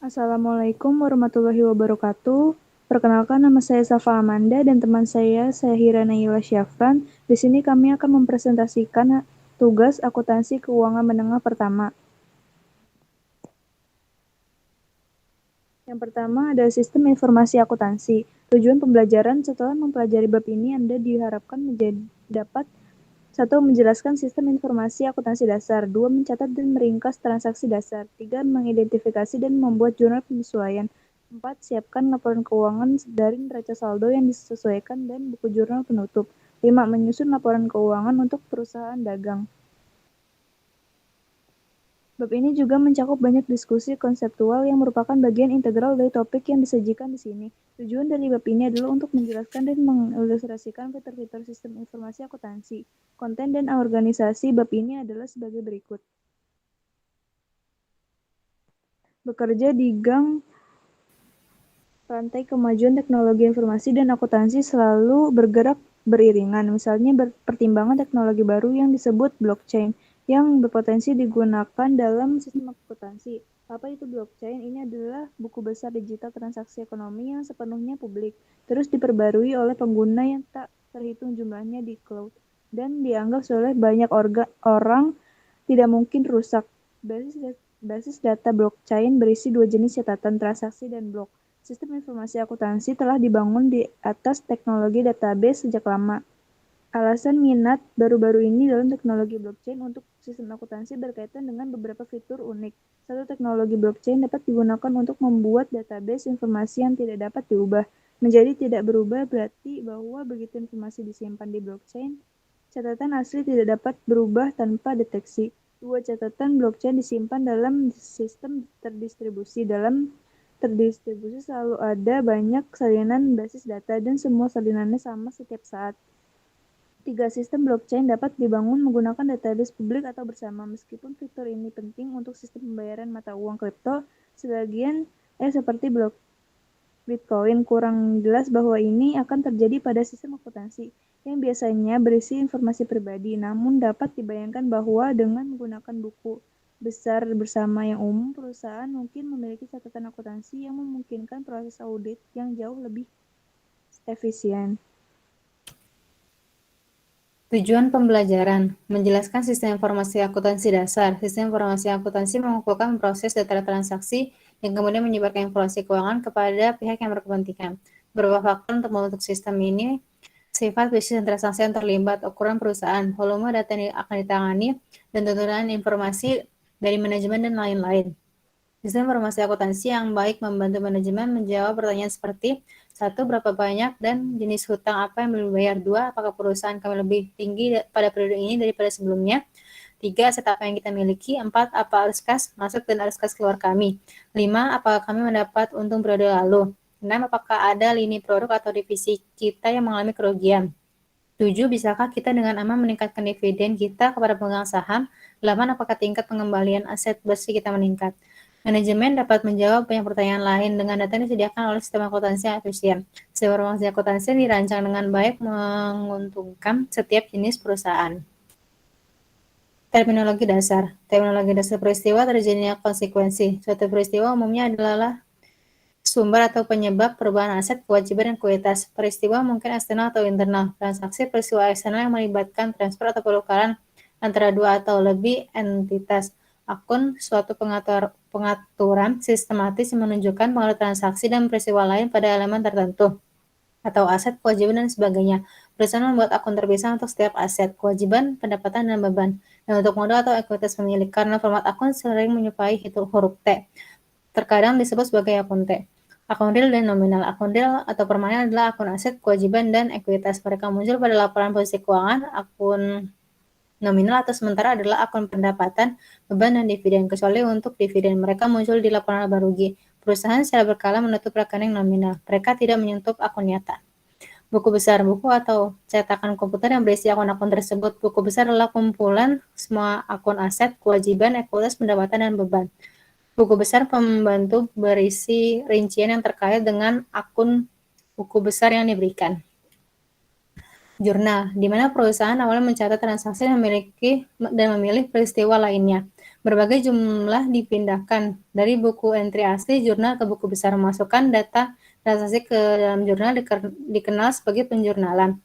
Assalamualaikum warahmatullahi wabarakatuh. Perkenalkan, nama saya Safa Amanda dan teman saya Hira Naila Syafran. Di sini kami akan mempresentasikan tugas akuntansi keuangan menengah pertama. Yang pertama ada sistem informasi akuntansi. Tujuan pembelajaran setelah mempelajari bab ini Anda diharapkan dapat 1. Menjelaskan sistem informasi akuntansi dasar. 2. Mencatat dan meringkas transaksi dasar. 3. Mengidentifikasi dan membuat jurnal penyesuaian. 4. Siapkan laporan keuangan dari neraca saldo yang disesuaikan dan buku jurnal penutup. 5. Menyusun laporan keuangan untuk perusahaan dagang. Bab ini juga mencakup banyak diskusi konseptual yang merupakan bagian integral dari topik yang disajikan di sini. Tujuan dari bab ini adalah untuk menjelaskan dan mengilustrasikan fitur-fitur sistem informasi akuntansi. Konten dan organisasi bab ini adalah sebagai berikut. Bekerja di gang rantai kemajuan teknologi informasi dan akuntansi selalu bergerak beriringan. Misalnya pertimbangan teknologi baru yang disebut blockchain yang berpotensi digunakan dalam sistem akuntansi. Apa itu blockchain? Ini adalah buku besar digital transaksi ekonomi yang sepenuhnya publik, terus diperbarui oleh pengguna yang tak terhitung jumlahnya di cloud, dan dianggap oleh banyak orang tidak mungkin rusak. Basis data blockchain berisi dua jenis catatan transaksi dan blok. Sistem informasi akuntansi telah dibangun di atas teknologi database sejak lama. Alasan minat baru-baru ini dalam teknologi blockchain untuk sistem akuntansi berkaitan dengan beberapa fitur unik. 1. Teknologi blockchain dapat digunakan untuk membuat database informasi yang tidak dapat diubah. Menjadi tidak berubah berarti bahwa begitu informasi disimpan di blockchain, catatan asli tidak dapat berubah tanpa deteksi. 2. Catatan blockchain disimpan dalam sistem terdistribusi. Dalam terdistribusi selalu ada banyak salinan basis data dan semua salinannya sama setiap saat. 3. Sistem blockchain dapat dibangun menggunakan database publik atau bersama. Meskipun fitur ini penting untuk sistem pembayaran mata uang kripto, seperti Bitcoin, kurang jelas bahwa ini akan terjadi pada sistem akuntansi yang biasanya berisi informasi pribadi. Namun dapat dibayangkan bahwa dengan menggunakan buku besar bersama yang umum, perusahaan mungkin memiliki catatan akuntansi yang memungkinkan proses audit yang jauh lebih efisien. Tujuan pembelajaran, menjelaskan sistem informasi akuntansi dasar. Sistem informasi akuntansi mengumpulkan proses data transaksi yang kemudian menyebarkan informasi keuangan kepada pihak yang berkepentingan. Beberapa faktor untuk membentuk sistem ini: sifat bisnis dan transaksi yang terlibat, ukuran perusahaan, volume data yang akan ditangani, dan tuntutan informasi dari manajemen dan lain-lain. Sistem informasi akuntansi yang baik membantu manajemen menjawab pertanyaan seperti: 1. Berapa banyak dan jenis hutang apa yang belum dibayar? 2. Apakah perusahaan kami lebih tinggi pada periode ini daripada sebelumnya? 3. Aset apa yang kita miliki? 4. Apa arus kas masuk dan arus kas keluar kami? 5. Apakah kami mendapat untung periode lalu? 6. Apakah ada lini produk atau divisi kita yang mengalami kerugian? 7. Bisakah kita dengan aman meningkatkan dividen kita kepada pemegang saham? 8. Apakah tingkat pengembalian aset bersih kita meningkat? Manajemen dapat menjawab banyak pertanyaan lain dengan data yang disediakan oleh sistem akuntansi yang efisien. Sistem informasi akuntansi dirancang dengan baik menguntungkan setiap jenis perusahaan. Terminologi dasar. Terminologi dasar peristiwa terjadinya konsekuensi. Suatu peristiwa umumnya adalah sumber atau penyebab perubahan aset, kewajiban, dan kualitas. Peristiwa mungkin eksternal atau internal. Transaksi peristiwa eksternal yang melibatkan transfer atau penukaran antara dua atau lebih entitas. Akun suatu pengaturan sistematis yang menunjukkan pengaruh transaksi dan peristiwa lain pada elemen tertentu atau aset, kewajiban, dan sebagainya. Perusahaan membuat akun terpisah untuk setiap aset, kewajiban, pendapatan, dan beban, dan untuk modal atau ekuitas pemilik. Karena format akun sering menyerupai huruf T, terkadang disebut sebagai akun T. Akun real dan nominal. Akun real atau permanen adalah akun aset, kewajiban, dan ekuitas. Mereka muncul pada laporan posisi keuangan. Akun nominal atau sementara adalah akun pendapatan, beban, dan dividen. Kecuali untuk dividen, mereka muncul di laporan laba rugi. Perusahaan secara berkala menutup rekening nominal. Mereka tidak menyentuh akun nyata. Buku besar, buku atau cetakan komputer yang berisi akun-akun tersebut. Buku besar adalah kumpulan semua akun aset, kewajiban, ekuitas, pendapatan, dan beban. Buku besar pembantu berisi rincian yang terkait dengan akun buku besar yang diberikan. Jurnal, di mana perusahaan awalnya mencatat transaksi dan memilih peristiwa lainnya. Berbagai jumlah dipindahkan dari buku entry asli jurnal ke buku besar. Memasukkan data transaksi ke dalam jurnal dikenal sebagai penjurnalan.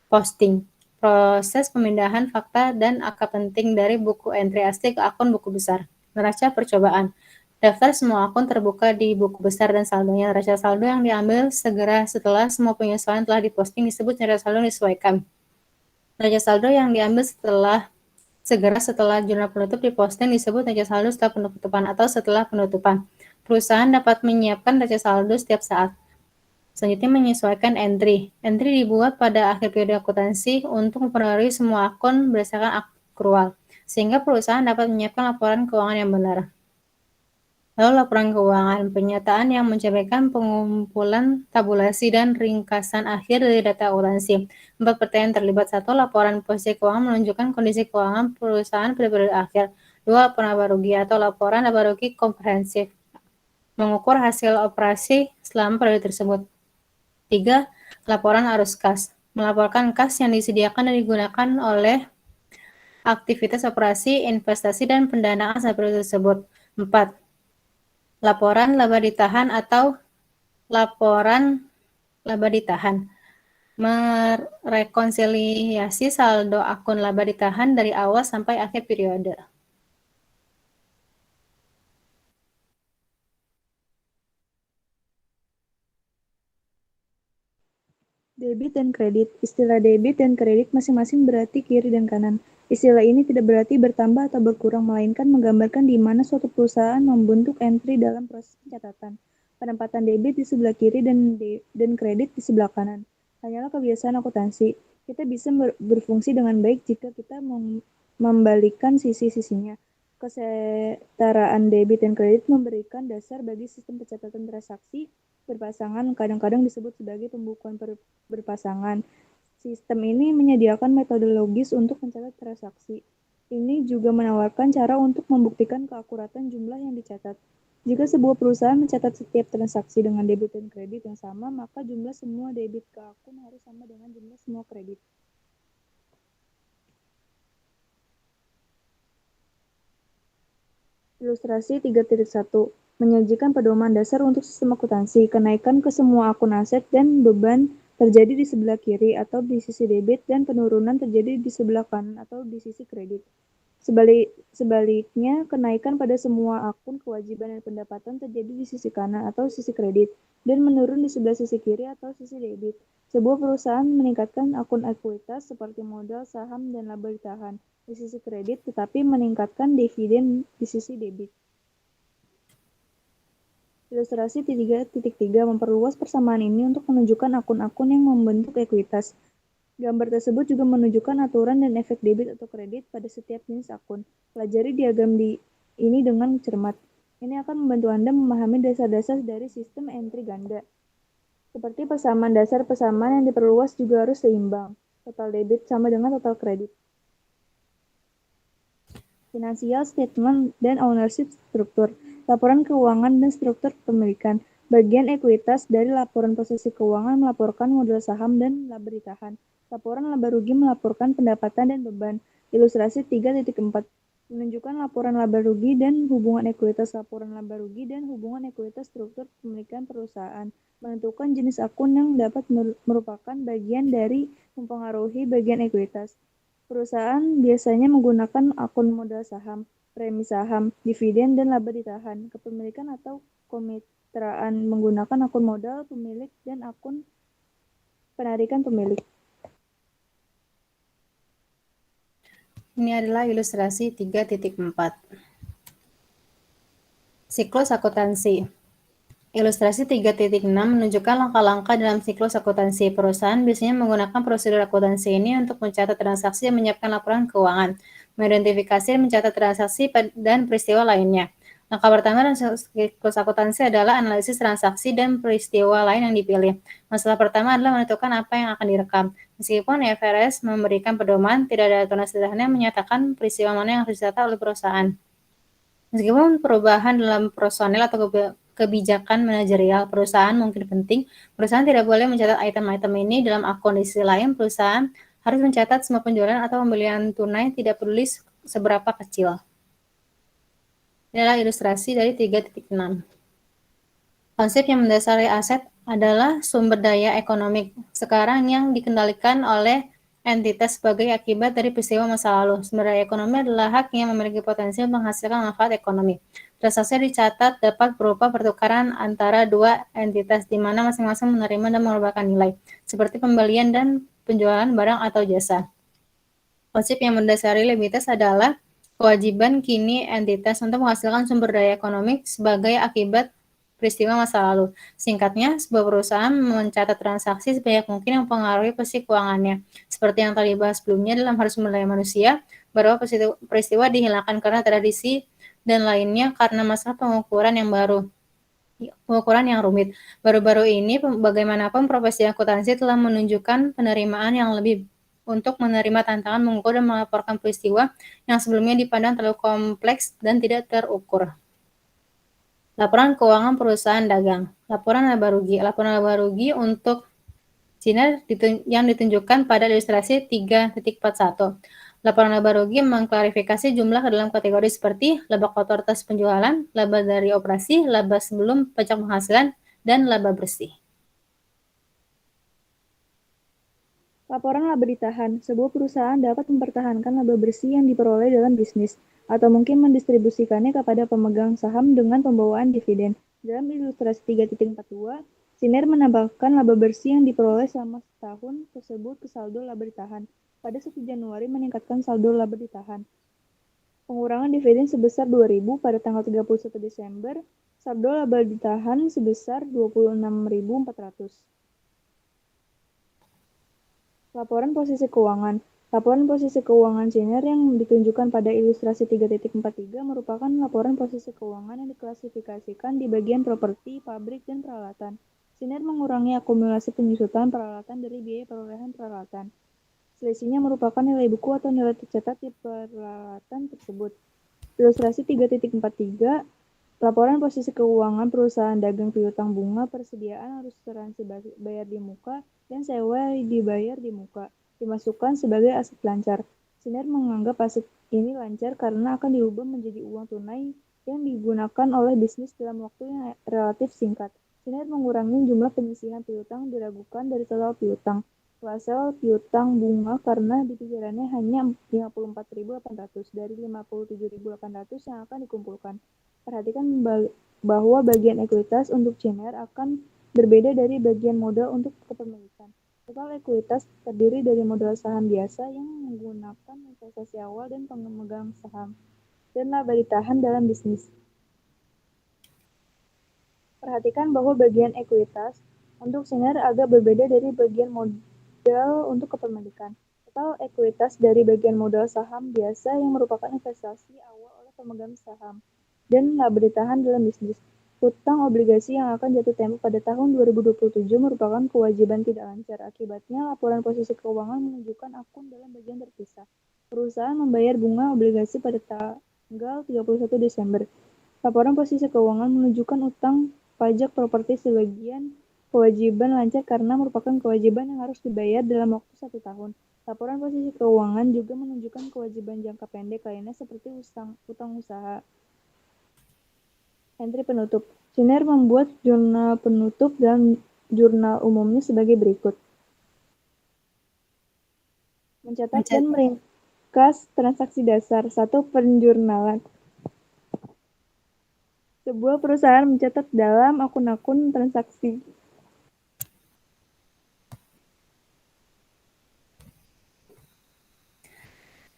Posting, proses pemindahan fakta dan angka penting dari buku entry asli ke akun buku besar. Neraca percobaan, daftar semua akun terbuka di buku besar dan saldonya. Neraca saldo yang diambil segera setelah semua penyesuaian telah diposting disebut neraca saldo disesuaikan. Neraca saldo yang diambil segera setelah jurnal penutup diposting disebut neraca saldo setelah penutupan atau setelah penutupan. Perusahaan dapat menyiapkan neraca saldo setiap saat. Selanjutnya menyesuaikan entry. Entry dibuat pada akhir periode akuntansi untuk mempengaruhi semua akun berdasarkan akrual, sehingga perusahaan dapat menyiapkan laporan keuangan yang benar. Lalu laporan keuangan, penyataan yang mencerminkan pengumpulan tabulasi dan ringkasan akhir dari data akuntansi. 4 pertanyaan terlibat. 1. Laporan posisi keuangan menunjukkan kondisi keuangan perusahaan pada periode akhir. 2. Laporan laba rugi atau laporan laba rugi komprehensif, mengukur hasil operasi selama periode tersebut. 3. Laporan arus kas, melaporkan kas yang disediakan dan digunakan oleh aktivitas operasi, investasi, dan pendanaan saat periode tersebut. 4. Laporan laba ditahan atau laporan laba ditahan, merekonsiliasi saldo akun laba ditahan dari awal sampai akhir periode. Debit dan kredit. Istilah debit dan kredit masing-masing berarti kiri dan kanan. Istilah ini tidak berarti bertambah atau berkurang, melainkan menggambarkan di mana suatu perusahaan membentuk entry dalam proses pencatatan. Penempatan debit di sebelah kiri dan kredit di sebelah kanan. Hanyalah kebiasaan akuntansi. Kita bisa berfungsi dengan baik jika kita membalikkan sisi-sisinya. Kesetaraan debit dan kredit memberikan dasar bagi sistem pencatatan transaksi berpasangan, kadang-kadang disebut sebagai pembukuan berpasangan. Sistem ini menyediakan metodologis untuk mencatat transaksi. Ini juga menawarkan cara untuk membuktikan keakuratan jumlah yang dicatat. Jika sebuah perusahaan mencatat setiap transaksi dengan debit dan kredit yang sama, maka jumlah semua debit ke akun harus sama dengan jumlah semua kredit. Ilustrasi 3.1 menyajikan pedoman dasar untuk sistem akuntansi. Kenaikan ke semua akun aset dan beban terjadi di sebelah kiri atau di sisi debit dan penurunan terjadi di sebelah kanan atau di sisi kredit. Sebaliknya, kenaikan pada semua akun kewajiban dan pendapatan terjadi di sisi kanan atau sisi kredit dan menurun di sebelah sisi kiri atau sisi debit. Sebuah perusahaan meningkatkan akun ekuitas seperti modal, saham, dan laba ditahan di sisi kredit, tetapi meningkatkan dividen di sisi debit. Ilustrasi 3.3 memperluas persamaan ini untuk menunjukkan akun-akun yang membentuk ekuitas. Gambar tersebut juga menunjukkan aturan dan efek debit atau kredit pada setiap jenis akun. Pelajari diagram ini dengan cermat. Ini akan membantu Anda memahami dasar-dasar dari sistem entry ganda. Seperti persamaan dasar, persamaan yang diperluas juga harus seimbang. Total debit sama dengan total kredit. Financial statement dan ownership struktur. Laporan keuangan dan struktur kepemilikan. Bagian ekuitas dari laporan posisi keuangan melaporkan modal saham dan laba ditahan. Laporan laba rugi melaporkan pendapatan dan beban. Ilustrasi 3.4 menunjukkan laporan laba rugi dan hubungan ekuitas laporan laba rugi dan hubungan ekuitas struktur kepemilikan perusahaan. Menentukan jenis akun yang dapat merupakan bagian dari mempengaruhi bagian ekuitas. Perusahaan biasanya menggunakan akun modal saham, premi saham, dividen, dan laba ditahan. Kepemilikan atau kemitraan menggunakan akun modal pemilik dan akun penarikan pemilik. Ini adalah ilustrasi 3.4. Siklus akuntansi. Ilustrasi 3.6 menunjukkan langkah-langkah dalam siklus akuntansi. Perusahaan biasanya menggunakan prosedur akuntansi ini untuk mencatat transaksi dan menyiapkan laporan keuangan, mengidentifikasi dan mencatat transaksi dan peristiwa lainnya. Langkah pertama dalam siklus akuntansi adalah analisis transaksi dan peristiwa lain yang dipilih. Masalah pertama adalah menentukan apa yang akan direkam. Meskipun IFRS memberikan pedoman, tidak ada aturan sederhana yang menyatakan peristiwa mana yang harus dicatat oleh perusahaan. Meskipun perubahan dalam personel atau kebijakan manajerial. Perusahaan mungkin penting, perusahaan tidak boleh mencatat item-item ini dalam akun. Di sisi lain, perusahaan harus mencatat semua penjualan atau pembelian tunai, tidak peduli seberapa kecil. Ini adalah ilustrasi dari 3.6. Konsep yang mendasari aset adalah sumber daya ekonomi sekarang yang dikendalikan oleh entitas sebagai akibat dari peristiwa masa lalu. Sumber daya ekonomi adalah hak yang memiliki potensi menghasilkan manfaat ekonomi. Transaksi dicatat dapat berupa pertukaran antara dua entitas di mana masing-masing menerima dan mengeluarkan nilai, seperti pembelian dan penjualan barang atau jasa. Konsep yang mendasari likuiditas adalah kewajiban kini entitas untuk menghasilkan sumber daya ekonomi sebagai akibat peristiwa masa lalu. Singkatnya, sebuah perusahaan mencatat transaksi sebanyak mungkin yang mempengaruhi posisi keuangannya. Seperti yang tadi bahas sebelumnya dalam hal sumber daya manusia, bahwa peristiwa dihilangkan karena tradisi dan lainnya karena masalah pengukuran yang rumit. Baru-baru ini, bagaimanapun profesi akuntansi telah menunjukkan penerimaan yang lebih untuk menerima tantangan mengukur dan melaporkan peristiwa yang sebelumnya dipandang terlalu kompleks dan tidak terukur. Laporan keuangan perusahaan dagang. Laporan laba rugi. Laporan laba rugi untuk Cina yang ditunjukkan pada ilustrasi 3.41. Laporan laba rugi mengklarifikasi jumlah ke dalam kategori seperti laba kotor atas penjualan, laba dari operasi, laba sebelum pajak penghasilan, dan laba bersih. Laporan laba ditahan. Sebuah perusahaan dapat mempertahankan laba bersih yang diperoleh dalam bisnis, atau mungkin mendistribusikannya kepada pemegang saham dengan pembawaan dividen. Dalam ilustrasi 3.42, Siner menambahkan laba bersih yang diperoleh selama setahun tersebut ke saldo laba ditahan. Pada 1 Januari meningkatkan saldo laba ditahan. Pengurangan dividen sebesar 2.000 pada tanggal 31 Desember, saldo laba ditahan sebesar 26.400. Laporan posisi keuangan. Laporan posisi keuangan Siner yang ditunjukkan pada ilustrasi 3.43 merupakan laporan posisi keuangan yang diklasifikasikan di bagian properti, pabrik, dan peralatan. Siner mengurangi akumulasi penyusutan peralatan dari biaya perolehan peralatan. Selisihnya merupakan nilai buku atau nilai tercatat di peralatan tersebut. Ilustrasi 3.43, laporan posisi keuangan perusahaan dagang piutang bunga, persediaan asuransi bayar di muka, dan sewa dibayar di muka, dimasukkan sebagai aset lancar. Siner menganggap aset ini lancar karena akan diubah menjadi uang tunai yang digunakan oleh bisnis dalam waktu yang relatif singkat. Siner mengurangi jumlah penyisihan piutang diragukan dari total piutang. Klasel piutang bunga karena di pikirannya hanya 54.800 dari 57.800 yang akan dikumpulkan. Perhatikan bahwa bagian ekuitas untuk Siner akan berbeda dari bagian modal untuk kepemilikan. Total ekuitas terdiri dari modal saham biasa yang menggunakan investasi awal dan pemegang saham, dan laba ditahan dalam bisnis. Perhatikan bahwa bagian ekuitas untuk Siner agak berbeda dari bagian modal untuk kepemilikan. Total ekuitas dari bagian modal saham biasa yang merupakan investasi awal oleh pemegang saham, dan laba ditahan dalam bisnis. Hutang obligasi yang akan jatuh tempo pada tahun 2027 merupakan kewajiban tidak lancar. Akibatnya, laporan posisi keuangan menunjukkan akun dalam bagian terpisah. Perusahaan membayar bunga obligasi pada tanggal 31 Desember. Laporan posisi keuangan menunjukkan utang pajak properti sebagian kewajiban lancar karena merupakan kewajiban yang harus dibayar dalam waktu 1 tahun. Laporan posisi keuangan juga menunjukkan kewajiban jangka pendek lainnya seperti utang usaha. Entry penutup. Siner membuat jurnal penutup dan jurnal umumnya sebagai berikut. Mencatat dan meringkas transaksi dasar. 1. Penjurnalan. Sebuah perusahaan mencatat dalam akun-akun transaksi.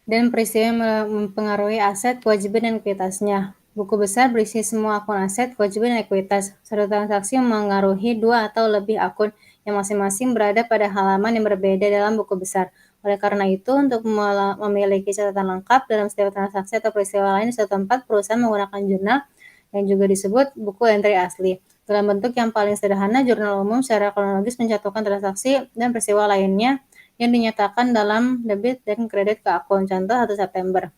Dan peristiwa yang mempengaruhi aset, kewajiban, dan ekuitasnya. Buku besar berisi semua akun aset, kewajiban, dan ekuitas. Satu transaksi mempengaruhi 2 atau lebih akun yang masing-masing berada pada halaman yang berbeda dalam buku besar. Oleh karena itu, untuk memiliki catatan lengkap dalam setiap transaksi atau peristiwa lain di suatu tempat, perusahaan menggunakan jurnal yang juga disebut buku entry asli. Dalam bentuk yang paling sederhana, jurnal umum secara kronologis mencatatkan transaksi dan peristiwa lainnya yang dinyatakan dalam debit dan kredit ke akun. Contoh 1 September.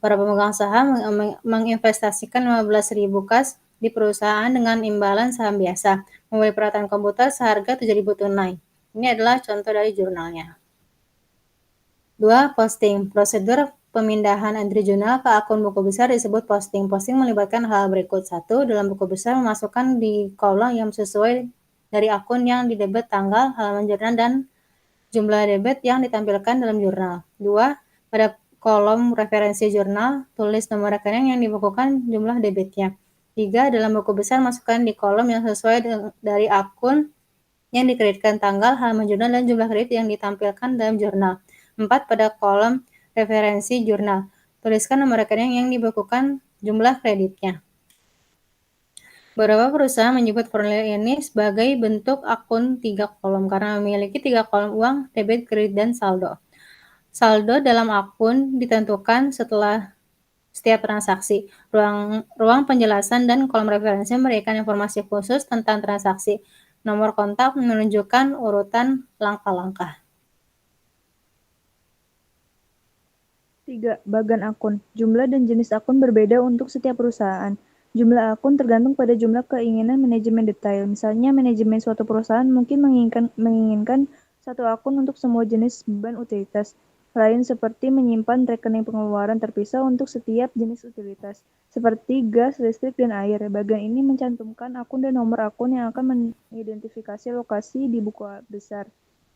Para pemegang saham menginvestasikan 15.000 kas di perusahaan dengan imbalan saham biasa, membeli peralatan komputer seharga 7.000 tunai. Ini adalah contoh dari jurnalnya. 2. Posting. Prosedur pemindahan entry jurnal ke akun buku besar disebut posting. Posting melibatkan hal berikut. 1. Dalam buku besar memasukkan di kolom yang sesuai dari akun yang didebet tanggal, halaman jurnal, dan jumlah debit yang ditampilkan dalam jurnal. 2. Pada kolom referensi jurnal, tulis nomor rekening yang dibukukan jumlah debitnya. 3. Dalam buku besar, masukkan di kolom yang sesuai dari akun yang dikreditkan tanggal, halaman jurnal, dan jumlah kredit yang ditampilkan dalam jurnal. 4. Pada kolom referensi jurnal, tuliskan nomor rekening yang dibukukan jumlah kreditnya. Beberapa perusahaan menyebut formulir ini sebagai bentuk akun 3 kolom karena memiliki 3 kolom uang, debit, kredit, dan saldo. Saldo dalam akun ditentukan setelah setiap transaksi. Ruang penjelasan dan kolom referensi memberikan informasi khusus tentang transaksi. Nomor kontak menunjukkan urutan langkah-langkah. 3. Bagan akun. Jumlah dan jenis akun berbeda untuk setiap perusahaan. Jumlah akun tergantung pada jumlah keinginan manajemen detail. Misalnya, manajemen suatu perusahaan mungkin menginginkan satu akun untuk semua jenis beban utilitas. Lain seperti menyimpan rekening pengeluaran terpisah untuk setiap jenis utilitas, seperti gas, listrik, dan air. Bagan ini mencantumkan akun dan nomor akun yang akan mengidentifikasi lokasi di buku besar.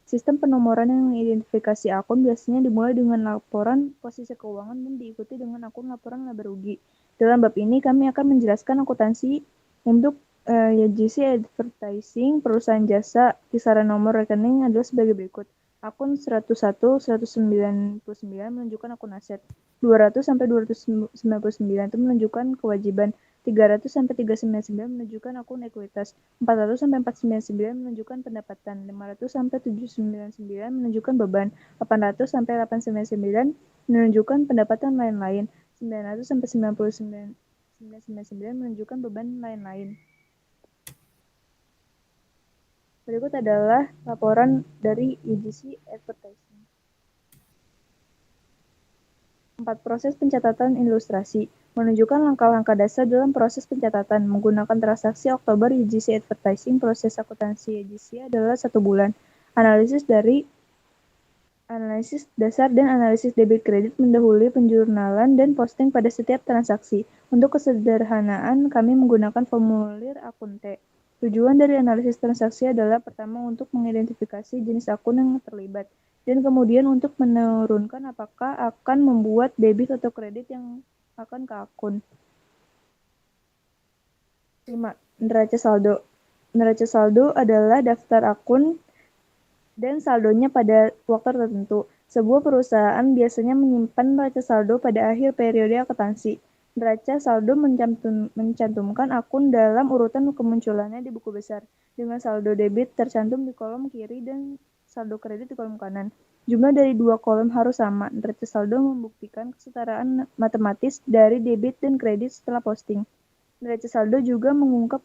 Sistem penomoran yang mengidentifikasi akun biasanya dimulai dengan laporan posisi keuangan dan diikuti dengan akun laporan laba rugi. Dalam bab ini, kami akan menjelaskan akuntansi untuk YGC Advertising, perusahaan jasa. Kisaran nomor rekening adalah sebagai berikut. Akun 101-199 menunjukkan akun aset. 200-299 itu menunjukkan kewajiban. 300-399 menunjukkan akun ekuitas. 400-499 menunjukkan pendapatan. 500-799 menunjukkan beban. 800-899 menunjukkan pendapatan lain-lain. 900-999 menunjukkan beban lain-lain. Berikut adalah laporan dari YGC Advertising. 4. Proses pencatatan ilustrasi. Menunjukkan langkah-langkah dasar dalam proses pencatatan. Menggunakan transaksi Oktober YGC Advertising, proses akuntansi YGC adalah 1 bulan. Analisis dasar dan analisis debit kredit mendahului penjurnalan dan posting pada setiap transaksi. Untuk kesederhanaan, kami menggunakan formulir akun T. Tujuan dari analisis transaksi adalah pertama untuk mengidentifikasi jenis akun yang terlibat, dan kemudian untuk menurunkan apakah akan membuat debit atau kredit yang akan ke akun. 5. Neraca saldo. Neraca saldo adalah daftar akun dan saldonya pada waktu tertentu. Sebuah perusahaan biasanya menyimpan neraca saldo pada akhir periode akuntansi. Neraca saldo mencantumkan akun dalam urutan kemunculannya di buku besar, dengan saldo debit tercantum di kolom kiri dan saldo kredit di kolom kanan. Jumlah dari dua kolom harus sama. Neraca saldo membuktikan kesetaraan matematis dari debit dan kredit setelah posting. Neraca saldo juga mengungkap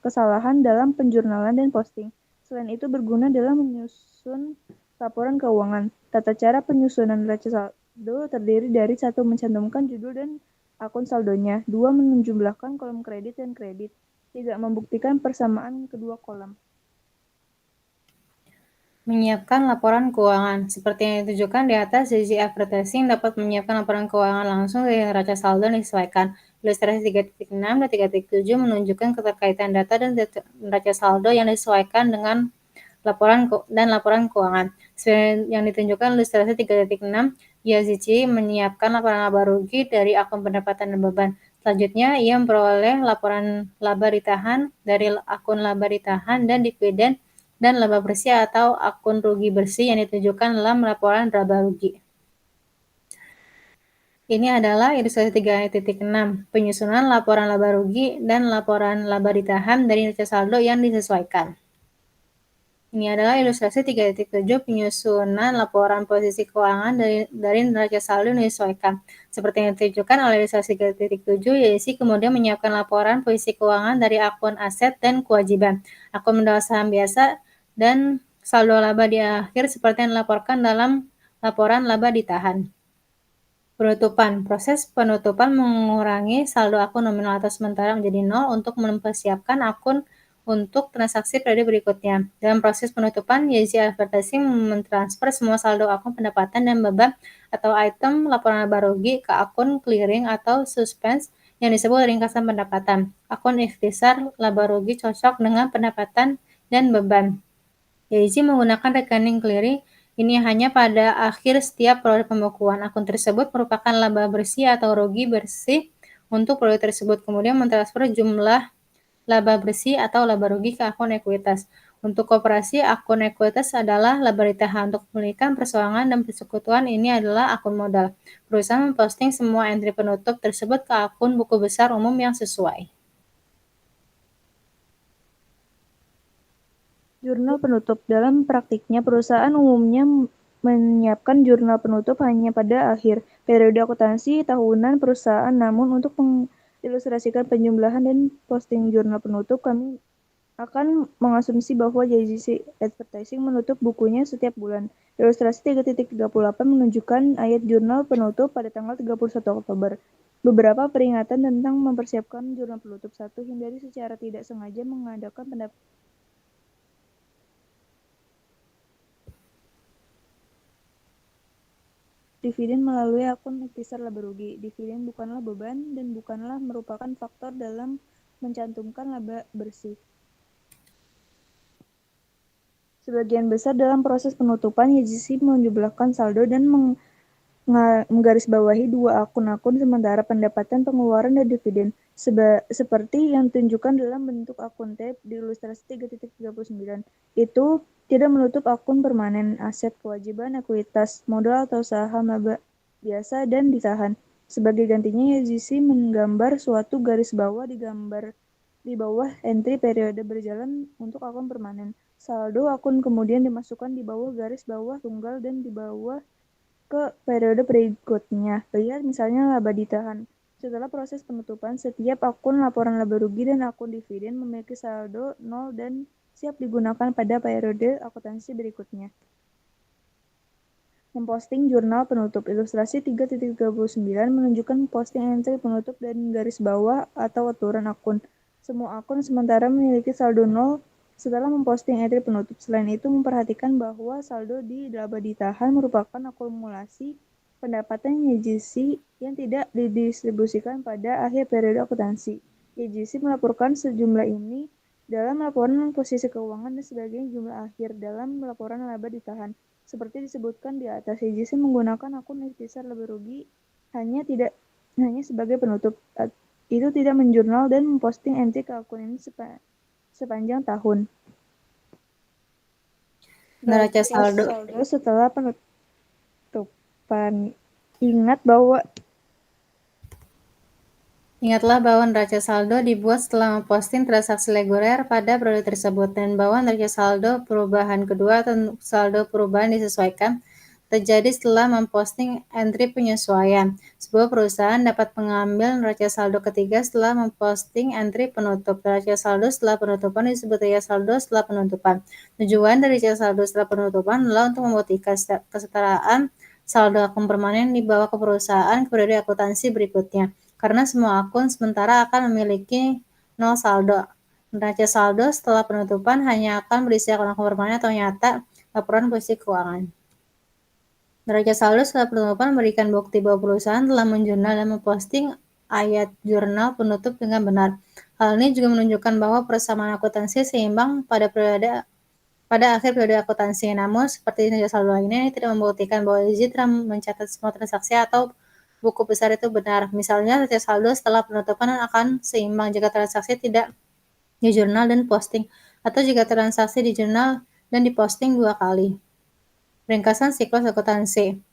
kesalahan dalam penjurnalan dan posting. Selain itu, berguna dalam menyusun laporan keuangan. Tata cara penyusunan neraca saldo terdiri dari 1. Mencantumkan judul dan akun saldonya. 2. Menjumlahkan kolom kredit dan kredit. 3. Membuktikan persamaan kedua kolom. Menyiapkan laporan keuangan. Seperti yang ditunjukkan di atas, YGC Advertising dapat menyiapkan laporan keuangan langsung dari neraca saldo yang disesuaikan. Ilustrasi 3.6 dan 3.7 menunjukkan keterkaitan data dan neraca saldo yang disesuaikan dengan laporan keuangan. Seperti yang ditunjukkan ilustrasi 3.6, YGC menyiapkan laporan laba rugi dari akun pendapatan dan beban. Selanjutnya, ia memperoleh laporan laba ditahan dari akun laba ditahan dan dividen dan laba bersih atau akun rugi bersih yang ditunjukkan dalam laporan laba rugi. Ini adalah ilustrasi 3.6, penyusunan laporan laba rugi dan laporan laba ditahan dari neraca saldo yang disesuaikan. Ini adalah ilustrasi 3.7, penyusunan laporan posisi keuangan dari neraca saldo yang disesuaikan. Seperti yang ditunjukkan oleh ilustrasi 3.7, YGC kemudian menyiapkan laporan posisi keuangan dari akun aset dan kewajiban, akun modal saham biasa, dan saldo laba di akhir seperti yang dilaporkan dalam laporan laba ditahan. Penutupan. Proses penutupan mengurangi saldo akun nominal atau sementara menjadi nol untuk mempersiapkan akun untuk transaksi periode berikutnya. Dalam proses penutupan, Yeezy Advertising mentransfer semua saldo akun pendapatan dan beban atau item laporan laba rugi ke akun clearing atau suspense yang disebut ringkasan pendapatan. Akun ikhtisar laba rugi cocok dengan pendapatan dan beban. Yeezy menggunakan rekening clearing ini hanya pada akhir setiap periode pembukuan. Akun tersebut merupakan laba bersih atau rugi bersih untuk periode tersebut, kemudian mentransfer jumlah laba bersih atau laba rugi ke akun ekuitas. Untuk koperasi, akun ekuitas adalah laba ditahan. Untuk memiliki persoalan dan persekutuan, ini adalah akun modal. Perusahaan memposting semua entry penutup tersebut ke akun buku besar umum yang sesuai. Jurnal penutup. Dalam praktiknya, perusahaan umumnya menyiapkan jurnal penutup hanya pada akhir periode akuntansi tahunan perusahaan. Namun, untuk mengilustrasikan penjumlahan dan posting jurnal penutup, kami akan mengasumsi bahwa JGC Advertising menutup bukunya setiap bulan. Ilustrasi 3.38 menunjukkan ayat jurnal penutup pada tanggal 31 Oktober. Beberapa peringatan tentang mempersiapkan jurnal penutup. 1. Hindari secara tidak sengaja mengadakan dividen melalui akun ikhtisar laba rugi. Dividen bukanlah beban dan bukanlah merupakan faktor dalam mencantumkan laba bersih. Sebagian besar dalam proses penutupan, YGC menjumlahkan saldo dan menggarisbawahi dua akun-akun sementara pendapatan, pengeluaran, dan dividen, seperti yang ditunjukkan dalam bentuk akun tab di ilustrasi 3.39. Itu tidak menutup akun permanen, aset, kewajiban, ekuitas, modal atau saham laba biasa dan ditahan. Sebagai gantinya, YGC menggambar suatu garis bawah di bawah entry periode berjalan untuk akun permanen. Saldo akun kemudian dimasukkan di bawah garis bawah tunggal dan di bawah ke periode berikutnya. Lihat misalnya laba ditahan. Setelah proses penutupan, setiap akun laporan laba rugi dan akun dividen memiliki saldo 0 dan siap digunakan pada periode akuntansi berikutnya. Memposting jurnal penutup. Ilustrasi 3.39 menunjukkan posting entry penutup dan garis bawah atau aturan akun. Semua akun sementara memiliki saldo 0 setelah memposting entry penutup. Selain itu, memperhatikan bahwa saldo di laba ditahan merupakan akumulasi pendapatan YGC yang tidak didistribusikan pada akhir periode akuntansi. YGC melaporkan sejumlah ini dalam laporan posisi keuangan dan sebagai jumlah akhir dalam laporan laba ditahan. Seperti disebutkan di atas, YGC menggunakan akun ikhtisar laba rugi hanya sebagai penutup. Itu tidak menjurnal dan memposting entry ke akun ini sepanjang tahun. Neraca saldo. Setelah penutupan. Ingatlah bahwa neraca saldo dibuat setelah memposting transaksi reguler pada periode tersebut, dan bahwa neraca saldo perubahan kedua atau saldo perubahan disesuaikan terjadi setelah memposting entry penyesuaian. Sebuah perusahaan dapat mengambil neraca saldo ketiga setelah memposting entry penutup. Neraca saldo setelah penutupan disebut neraca saldo setelah penutupan. Tujuan dari neraca saldo setelah penutupan adalah untuk membuktikan kesetaraan saldo akun permanen dibawa ke perusahaan ke periode akuntansi berikutnya. Karena semua akun sementara akan memiliki 0 saldo. Neraca saldo setelah penutupan hanya akan berisi akun permanen atau nyata laporan posisi keuangan. Neraca saldo setelah penutupan memberikan bukti bahwa perusahaan telah menjurnal dan memposting ayat jurnal penutup dengan benar. Hal ini juga menunjukkan bahwa persamaan akuntansi seimbang pada akhir periode akuntansi. Namun, seperti neraca saldo lainnya, ini tidak membuktikan bahwa YGC telah mencatat semua transaksi atau buku besar itu benar. Misalnya, neraca saldo setelah penutupan akan seimbang jika transaksi tidak dijurnal dan posting, atau jika transaksi dijurnal dan diposting 2 kali. Ringkasan siklus akuntansi.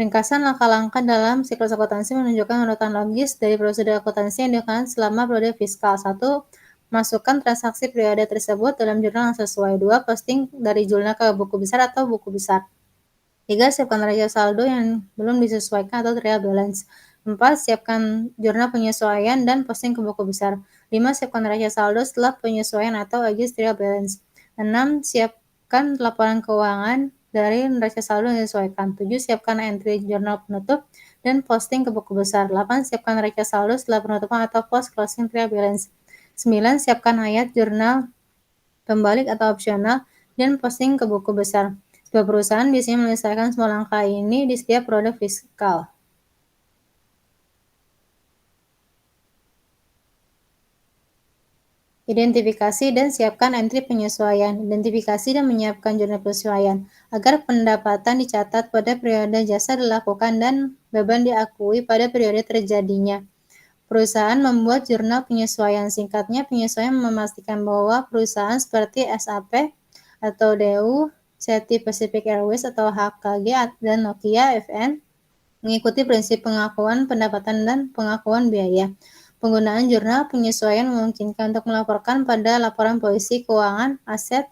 Ringkasan langkah-langkah dalam siklus akuntansi menunjukkan urutan logis dari prosedur akuntansi yang dilakukan selama periode fiskal. 1. Masukkan transaksi periode tersebut dalam jurnal yang sesuai. 2. Posting dari jurnal ke buku besar atau buku besar. 3. Siapkan neraca saldo yang belum disesuaikan atau trial balance. 4. Siapkan jurnal penyesuaian dan posting ke buku besar. 5. Siapkan neraca saldo setelah penyesuaian atau adjust trial balance. 6. Siapkan laporan keuangan dari neraca saldo yang disesuaikan. 7. Siapkan entry jurnal penutup. dan posting ke buku besar. 8. Siapkan neraca saldo setelah penutupan atau post closing trial balance. 9. Siapkan ayat jurnal pembalik atau opsional dan posting ke buku besar. Sebuah perusahaan biasanya menyelesaikan semua langkah ini di setiap produk fiskal. Identifikasi dan siapkan entry penyesuaian. Identifikasi dan menyiapkan jurnal penyesuaian agar pendapatan dicatat pada periode jasa dilakukan dan beban diakui pada periode terjadinya. Perusahaan membuat jurnal penyesuaian. Singkatnya, penyesuaian memastikan bahwa perusahaan seperti SAP atau DU, CT Pacific Airways atau HKG dan Nokia FN mengikuti prinsip pengakuan pendapatan dan pengakuan biaya. Penggunaan jurnal penyesuaian memungkinkan untuk melaporkan pada laporan polisi keuangan aset,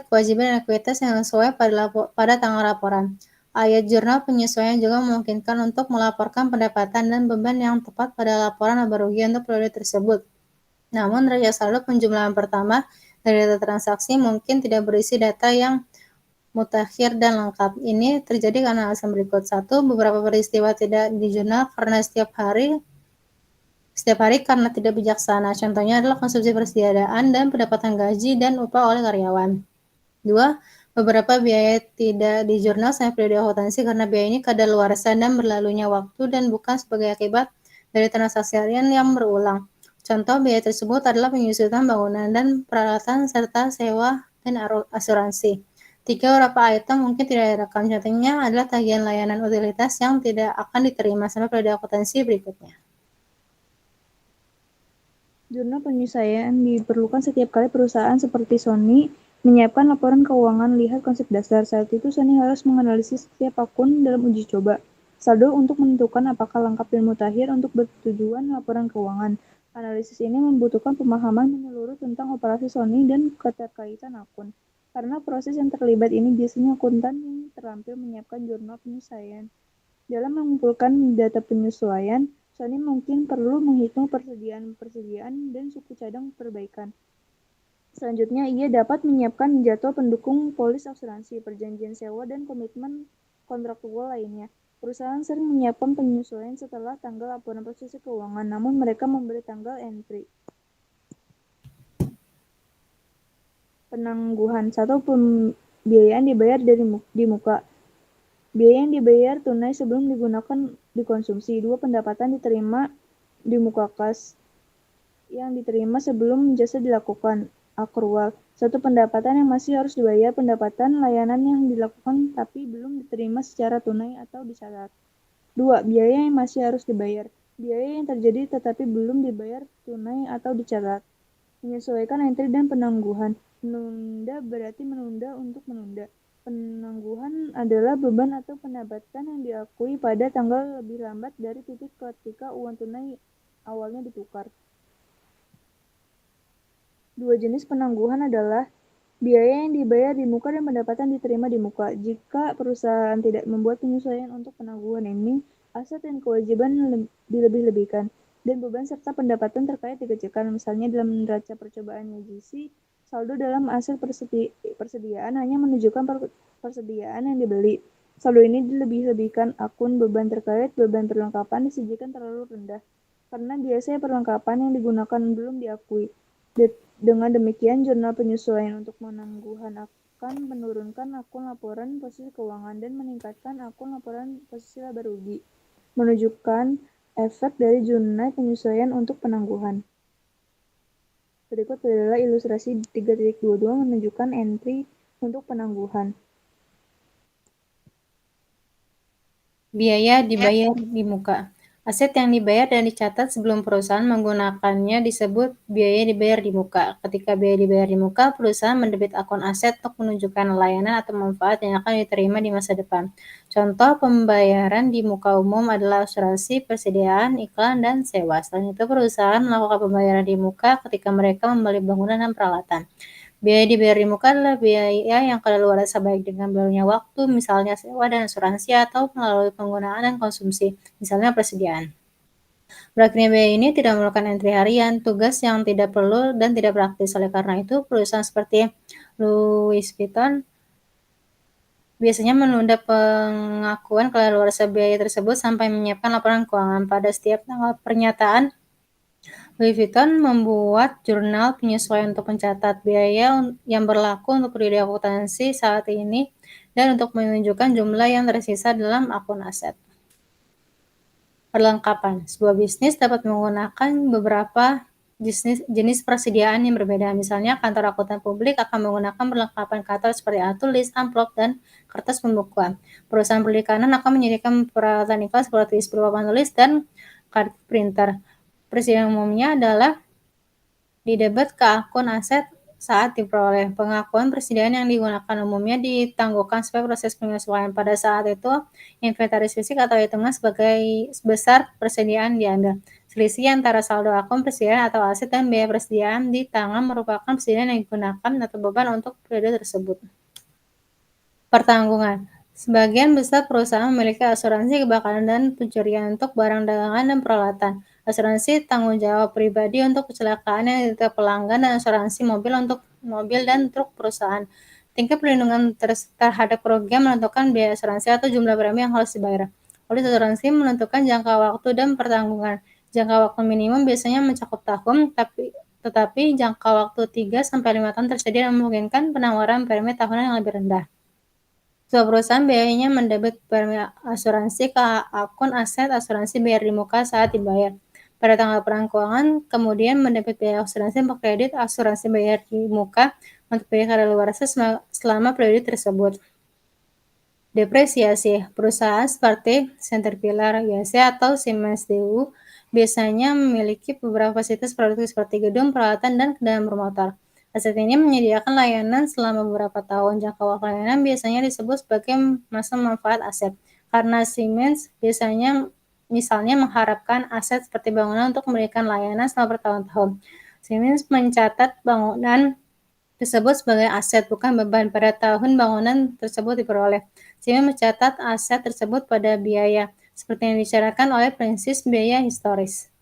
kewajiban, dan ekuitas yang sesuai pada tanggal laporan. Ayat jurnal penyesuaian juga memungkinkan untuk melaporkan pendapatan dan beban yang tepat pada laporan laba rugi untuk periode tersebut. Namun, neraca saldo penjumlahan pertama dari data transaksi mungkin tidak berisi data yang mutakhir dan lengkap. Ini terjadi karena alasan berikut. 1. Beberapa peristiwa tidak di jurnal karena setiap hari karena tidak bijaksana. Contohnya adalah konsumsi persediaan dan pendapatan gaji dan upah oleh karyawan. 2. Beberapa biaya tidak di jurnal sampai periode akuntansi karena biaya ini kadaluarsa dan berlalunya waktu dan bukan sebagai akibat dari transaksi harian yang berulang. Contoh biaya tersebut adalah penyusutan bangunan dan peralatan serta sewa dan asuransi. 3. Beberapa item mungkin tidak direkam. Contohnya adalah tagihan layanan utilitas yang tidak akan diterima sampai periode akuntansi berikutnya. Jurnal penyesuaian diperlukan setiap kali perusahaan seperti Sony menyiapkan laporan keuangan. Lihat konsep dasar. Saat itu Sony harus menganalisis setiap akun dalam uji coba saldo untuk menentukan apakah lengkap dan mutakhir untuk bertujuan laporan keuangan. Analisis ini membutuhkan pemahaman menyeluruh tentang operasi Sony dan keterkaitan akun. Karena proses yang terlibat ini biasanya akuntan yang terampil menyiapkan jurnal penyesuaian. Dalam mengumpulkan data penyesuaian, Sony mungkin perlu menghitung persediaan dan suku cadang perbaikan. Selanjutnya, ia dapat menyiapkan jadwal pendukung polis asuransi, perjanjian sewa, dan komitmen kontraktual lainnya. Perusahaan sering menyiapkan penyesuaian setelah tanggal laporan posisi keuangan, namun mereka memberi tanggal entry. Penangguhan. 1. Pembiayaan dibayar di muka. Biaya yang dibayar tunai sebelum digunakan dikonsumsi. 2. Pendapatan diterima di muka kas yang diterima sebelum jasa dilakukan. Akrual. 1. Pendapatan yang masih harus dibayar. Pendapatan layanan yang dilakukan tapi belum diterima secara tunai atau dicatat. 2. Biaya yang masih harus dibayar. Biaya yang terjadi tetapi belum dibayar tunai atau dicatat. Menyesuaikan entry dan penangguhan. Menunda berarti menunda untuk menunda. Penangguhan adalah beban atau pendapatan yang diakui pada tanggal lebih lambat dari titik ketika uang tunai awalnya ditukar. 2 jenis penangguhan adalah biaya yang dibayar di muka dan pendapatan diterima di muka. Jika perusahaan tidak membuat penyesuaian untuk penangguhan ini, aset dan kewajiban dilebih-lebihkan, dan beban serta pendapatan terkait dikecilkan. Misalnya dalam neraca percobaan UGC, saldo dalam aset persediaan hanya menunjukkan persediaan yang dibeli. Saldo ini dilebih-lebihkan. Akun beban terkait beban perlengkapan disajikan terlalu rendah, karena biasanya perlengkapan yang digunakan belum diakui. Dengan demikian, jurnal penyesuaian untuk penangguhan akan menurunkan akun laporan posisi keuangan dan meningkatkan akun laporan posisi laba rugi, menunjukkan efek dari jurnal penyesuaian untuk penangguhan. Berikut adalah ilustrasi 3.22 menunjukkan entry untuk penangguhan. Biaya dibayar di muka. Aset yang dibayar dan dicatat sebelum perusahaan menggunakannya disebut biaya dibayar di muka. Ketika biaya dibayar di muka, perusahaan mendebit akun aset untuk menunjukkan layanan atau manfaat yang akan diterima di masa depan. Contoh pembayaran di muka umum adalah asuransi, persediaan, iklan, dan sewa. Selain itu, perusahaan melakukan pembayaran di muka ketika mereka membeli bangunan dan peralatan. Biaya dibayar di muka adalah biaya yang kadaluarsa baik dengan berlalunya waktu, misalnya sewa dan asuransi, atau melalui penggunaan dan konsumsi, misalnya persediaan. Berakhirnya biaya ini tidak memerlukan entry harian, tugas yang tidak perlu dan tidak praktis. Oleh karena itu, perusahaan seperti Louis Vuitton biasanya menunda pengakuan kadaluarsa biaya tersebut sampai menyiapkan laporan keuangan. Pada setiap tanggal pernyataan, Louis Vuitton membuat jurnal penyesuaian untuk mencatat biaya yang berlaku untuk periode akuntansi saat ini dan untuk menunjukkan jumlah yang tersisa dalam akun aset. Perlengkapan. Sebuah bisnis dapat menggunakan beberapa jenis persediaan yang berbeda. Misalnya, kantor akuntan publik akan menggunakan perlengkapan kantor seperti alat tulis, amplop, dan kertas pembukuan. Perusahaan perikanan akan menyediakan peralatan iklan seperti berupa papan tulis dan kartu printer. Persediaan umumnya adalah didebet ke akun aset saat diperoleh. Pengakuan persediaan yang digunakan umumnya ditangguhkan sebagai proses penyesuaian. Pada saat itu, inventaris fisik atau hitungan sebagai sebesar persediaan diambil. Selisih antara saldo akun persediaan atau aset dan biaya persediaan di tangan merupakan persediaan yang digunakan atau beban untuk periode tersebut. Pertanggungan. Sebagian besar perusahaan memiliki asuransi kebakaran dan pencurian untuk barang dagangan dan peralatan, asuransi tanggung jawab pribadi untuk kecelakaan yang diterima pelanggan, dan asuransi mobil untuk mobil dan truk perusahaan. Tingkat perlindungan terhadap kerugian menentukan biaya asuransi atau jumlah premi yang harus dibayar. Polis asuransi menentukan jangka waktu dan pertanggungan. Jangka waktu minimum biasanya mencakup tahun, tetapi jangka waktu 3-5 tahun tersedia dan memungkinkan penawaran premi tahunan yang lebih rendah. Sebuah perusahaan biayanya mendebit premi asuransi ke akun aset asuransi bayar di muka saat dibayar. Pada tanggal laporan keuangan, kemudian mendebit biaya asuransi untuk kredit asuransi bayar di muka untuk biaya kadaluarsa selama periode tersebut. Depresiasi. Perusahaan seperti Caterpillar USA atau Siemens DU biasanya memiliki beberapa fasilitas produktif seperti gedung, peralatan, dan kendaraan bermotor. Aset ini menyediakan layanan selama beberapa tahun. Jangka waktu layanan biasanya disebut sebagai masa manfaat aset. Karena Siemens biasanya misalnya mengharapkan aset seperti bangunan untuk memberikan layanan selama bertahun-tahun. Siemens mencatat bangunan tersebut sebagai aset, bukan beban. Pada tahun bangunan tersebut diperoleh, Siemens mencatat aset tersebut pada biaya, seperti yang disyaratkan oleh prinsip biaya historis.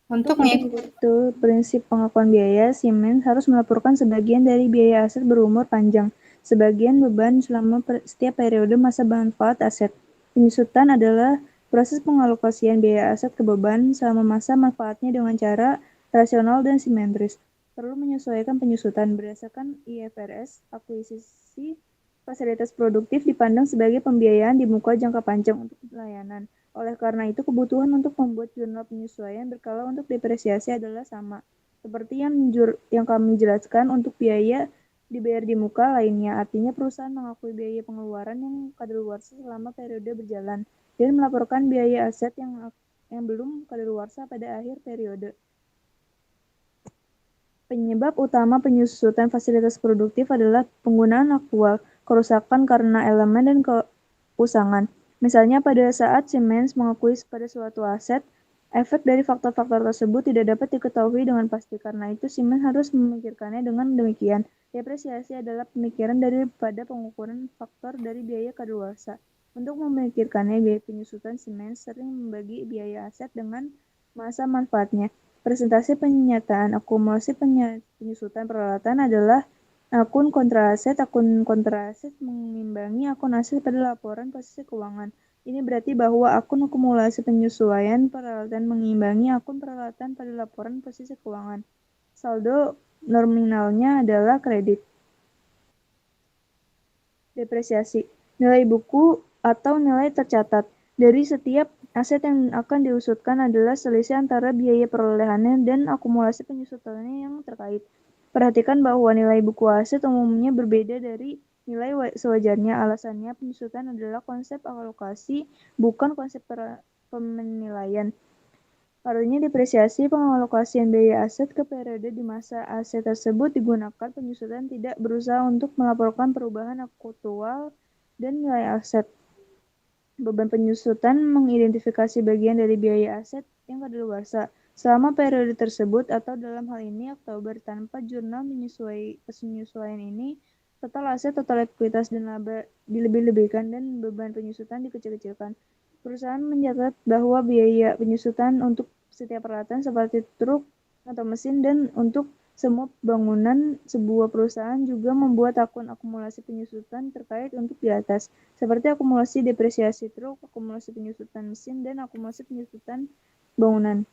Untuk mengikuti prinsip pengakuan biaya, Siemens harus melaporkan sebagian dari biaya aset berumur panjang, sebagian beban selama setiap periode masa manfaat aset. Penyusutan adalah proses pengalokasian biaya aset ke beban selama masa manfaatnya dengan cara rasional dan simetris. Perlu menyesuaikan penyusutan berdasarkan IFRS. Akuisisi fasilitas produktif dipandang sebagai pembiayaan di muka jangka panjang untuk layanan. Oleh karena itu, kebutuhan untuk membuat jurnal penyesuaian berkala untuk depresiasi adalah sama. Seperti yang kami jelaskan untuk biaya dibayar di muka lainnya, artinya perusahaan mengakui biaya pengeluaran yang kadaluarsa selama periode berjalan dan melaporkan biaya aset yang belum kadaluarsa pada akhir periode. Penyebab utama penyusutan fasilitas produktif adalah penggunaan aktual, kerusakan karena elemen dan keusangan. Misalnya pada saat Siemens mengakui pada suatu aset, efek dari faktor-faktor tersebut tidak dapat diketahui dengan pasti. Karena itu Siemens harus memikirkannya dengan demikian. Depresiasi adalah pemikiran daripada pengukuran faktor dari biaya kadaluarsa. Untuk memikirkannya, biaya penyusutan Siemens sering membagi biaya aset dengan masa manfaatnya. Presentasi penyataan akumulasi penyusutan peralatan adalah akun kontra aset. Akun kontra aset mengimbangi akun aset pada laporan posisi keuangan. Ini berarti bahwa akun akumulasi penyesuaian peralatan mengimbangi akun peralatan pada laporan posisi keuangan. Saldo nominalnya adalah kredit. Depresiasi. Nilai buku atau nilai tercatat dari setiap aset yang akan diusutkan adalah selisih antara biaya perolehannya dan akumulasi penyusutannya yang terkait. Perhatikan bahwa nilai buku aset umumnya berbeda dari nilai sewajarnya. Alasannya penyusutan adalah konsep alokasi, bukan konsep penilaian. Artinya depresiasi pengalokasian biaya aset ke periode di masa aset tersebut digunakan. Penyusutan tidak berusaha untuk melaporkan perubahan aktual dan nilai aset. Beban penyusutan mengidentifikasi bagian dari biaya aset yang kadaluarsa selama periode tersebut, atau dalam hal ini Oktober. Tanpa jurnal penyesuaian ini, total aset, total ekuitas, dan laba dilebih-lebihkan dan beban penyusutan dikecil-kecilkan. Perusahaan mencatat bahwa biaya penyusutan untuk setiap peralatan seperti truk atau mesin dan untuk Semua bangunan sebuah perusahaan juga membuat akun akumulasi penyusutan terkait untuk di atas, seperti akumulasi depresiasi truk, akumulasi penyusutan mesin, dan akumulasi penyusutan bangunan.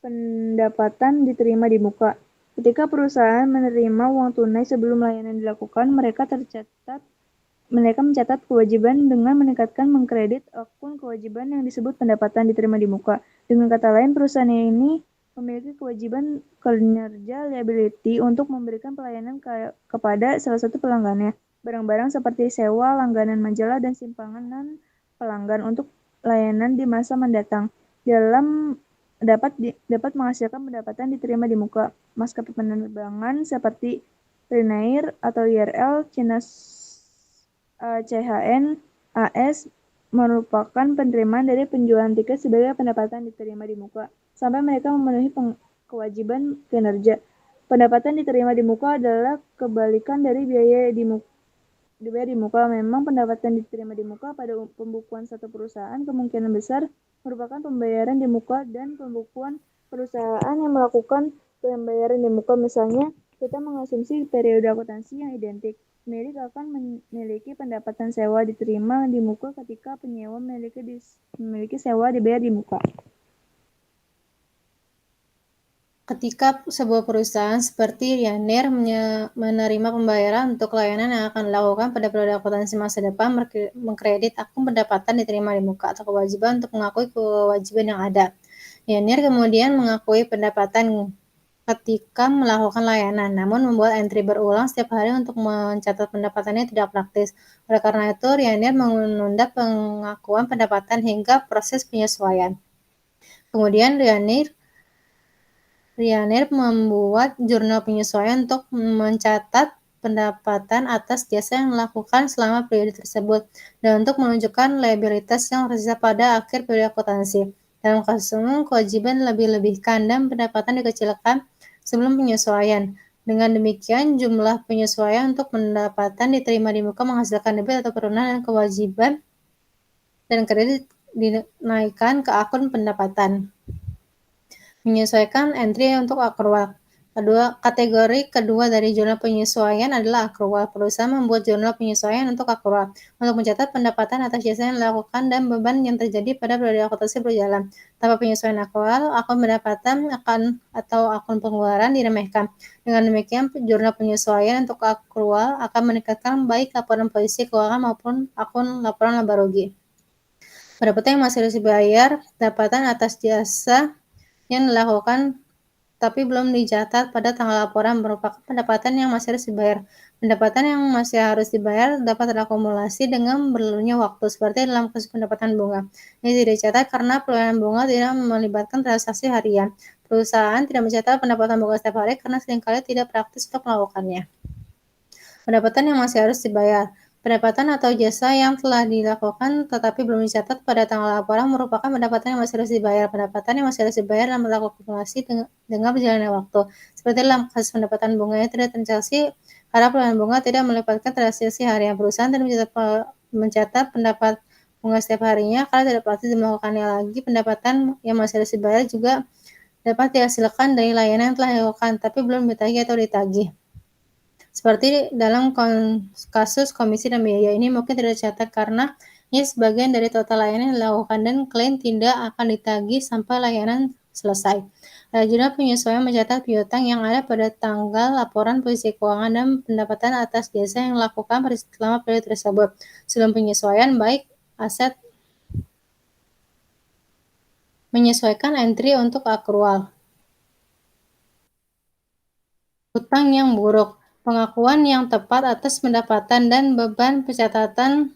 Pendapatan diterima di muka. Ketika perusahaan menerima uang tunai sebelum layanan dilakukan, mereka mencatat kewajiban dengan meningkatkan mengkredit akun kewajiban yang disebut pendapatan diterima di muka. Dengan kata lain, perusahaan ini memiliki kewajiban kinerja liability untuk memberikan pelayanan kepada salah satu pelanggannya. Barang-barang seperti sewa, langganan majalah, dan simpanan pelanggan untuk layanan di masa mendatang dapat menghasilkan pendapatan diterima di muka. Maskapai penerbangan seperti Ryanair atau IRL, China CHN AS merupakan penerimaan dari penjualan tiket sebagai pendapatan diterima di muka sampai mereka memenuhi kewajiban kinerja. Pendapatan diterima di muka adalah kebalikan dari biaya di muka. Memang pendapatan diterima di muka pada pembukuan satu perusahaan kemungkinan besar merupakan pembayaran di muka, dan pembukuan perusahaan yang melakukan pembayaran di muka, misalnya kita mengasumsi periode akuntansi yang identik. Pemilik akan memiliki pendapatan sewa diterima di muka ketika penyewa memiliki sewa dibayar di muka. Ketika sebuah perusahaan seperti Ryanair menerima pembayaran untuk layanan yang akan dilakukan pada periode akuntansi masa depan, mengkredit akun pendapatan diterima di muka atau kewajiban untuk mengakui kewajiban yang ada. Ryanair kemudian mengakui pendapatan ketika melakukan layanan, namun membuat entry berulang setiap hari untuk mencatat pendapatannya tidak praktis. Oleh karena itu, Ryanair menunda pengakuan pendapatan hingga proses penyesuaian. Kemudian Ryanair membuat jurnal penyesuaian untuk mencatat pendapatan atas jasa yang dilakukan selama periode tersebut dan untuk menunjukkan liabilitas yang tersisa pada akhir periode akuntansi. Dalam kasus umum, kewajiban lebih-lebihkan dan pendapatan dikecilkan sebelum penyesuaian. Dengan demikian, jumlah penyesuaian untuk pendapatan diterima di muka menghasilkan debit atau penurunan dan kewajiban dan kredit dinaikkan ke akun pendapatan. Menyesuaikan entry untuk akrual. Kategori kedua dari jurnal penyesuaian adalah akrual. Perusahaan membuat jurnal penyesuaian untuk akrual untuk mencatat pendapatan atas jasa yang dilakukan dan beban yang terjadi pada periode akuntansi berjalan. Tanpa penyesuaian akrual, akun pendapatan atau akun pengeluaran diremehkan. Dengan demikian, jurnal penyesuaian untuk akrual akan meningkatkan baik laporan posisi keuangan maupun akun laporan laba rugi. Pendapatan yang masih harus dibayar, pendapatan atas jasa yang dilakukan tapi belum dicatat pada tanggal laporan merupakan pendapatan yang masih harus dibayar. Pendapatan yang masih harus dibayar dapat terakumulasi dengan berlalunya waktu, seperti dalam kasus pendapatan bunga. Ini tidak dicatat karena pelayanan bunga tidak melibatkan transaksi harian. Perusahaan tidak mencatat pendapatan bunga setiap hari karena seringkali tidak praktis untuk melakukannya. Pendapatan yang masih harus dibayar. Pendapatan atau jasa yang telah dilakukan tetapi belum dicatat pada tanggal laporan merupakan pendapatan yang masih harus dibayar. Pendapatan yang masih harus dibayar dalam terakumulasi dengan berjalannya waktu. Seperti dalam kasus pendapatan bunga yang tidak transaksi karena pelayanan bunga tidak melibatkan transaksi harian. Perusahaan tidak mencatat pendapat bunga setiap harinya karena tidak praktis melakukannya lagi. Pendapatan yang masih harus dibayar juga dapat dihasilkan dari layanan yang telah dilakukan tapi belum ditagih atau ditagih. Seperti dalam kasus komisi dan biaya, ini mungkin tidak dicatat karena ini sebagian dari total layanan yang dilakukan dan klaim tidak akan ditagih sampai layanan selesai. Jurnal penyesuaian mencatat piutang yang ada pada tanggal laporan posisi keuangan dan pendapatan atas jasa yang dilakukan selama periode tersebut. Sebelum penyesuaian, baik aset menyesuaikan entry untuk akrual. Hutang yang buruk. Pengakuan yang tepat atas pendapatan dan beban pencatatan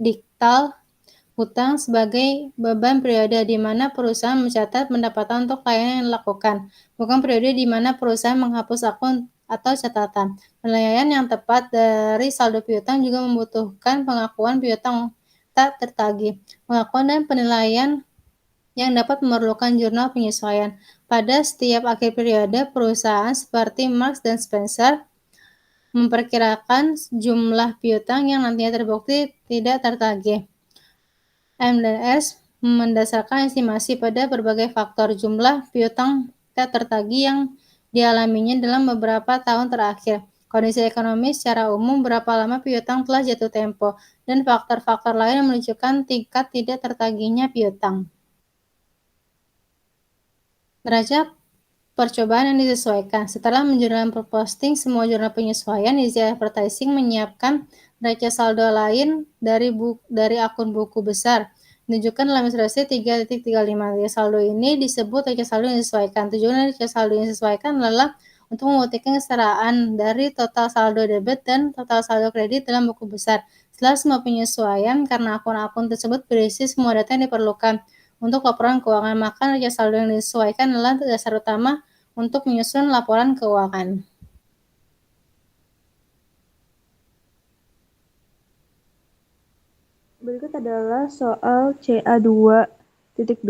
diktal hutang sebagai beban periode di mana perusahaan mencatat pendapatan untuk layanan yang dilakukan, bukan periode di mana perusahaan menghapus akun atau catatan. Penilaian yang tepat dari saldo piutang juga membutuhkan pengakuan piutang tak tertagih. Pengakuan dan penilaian yang dapat memerlukan jurnal penyesuaian. Pada setiap akhir periode, perusahaan seperti Marks dan Spencer memperkirakan jumlah piutang yang nantinya terbukti tidak tertagih. M&S mendasarkan estimasi pada berbagai faktor jumlah piutang tidak tertagih yang dialaminya dalam beberapa tahun terakhir, kondisi ekonomi secara umum, berapa lama piutang telah jatuh tempo, dan faktor-faktor lain yang menunjukkan tingkat tidak tertagihnya piutang. Derajat percobaan yang disesuaikan. Setelah menjurnal posting semua jurnal penyesuaian, Easy Advertising menyiapkan neraca saldo lain dari akun buku besar. Menunjukkan dalam ilustrasi 3.35. Neraca saldo ini disebut neraca saldo yang disesuaikan. Tujuan neraca saldo yang disesuaikan adalah untuk membuktikan kesetaraan dari total saldo debit dan total saldo kredit dalam buku besar. Setelah semua penyesuaian, karena akun-akun tersebut berisi semua data yang diperlukan untuk laporan keuangan, maka neraca saldo yang disesuaikan adalah dasar utama untuk menyusun laporan keuangan. Berikut adalah soal CA2.2.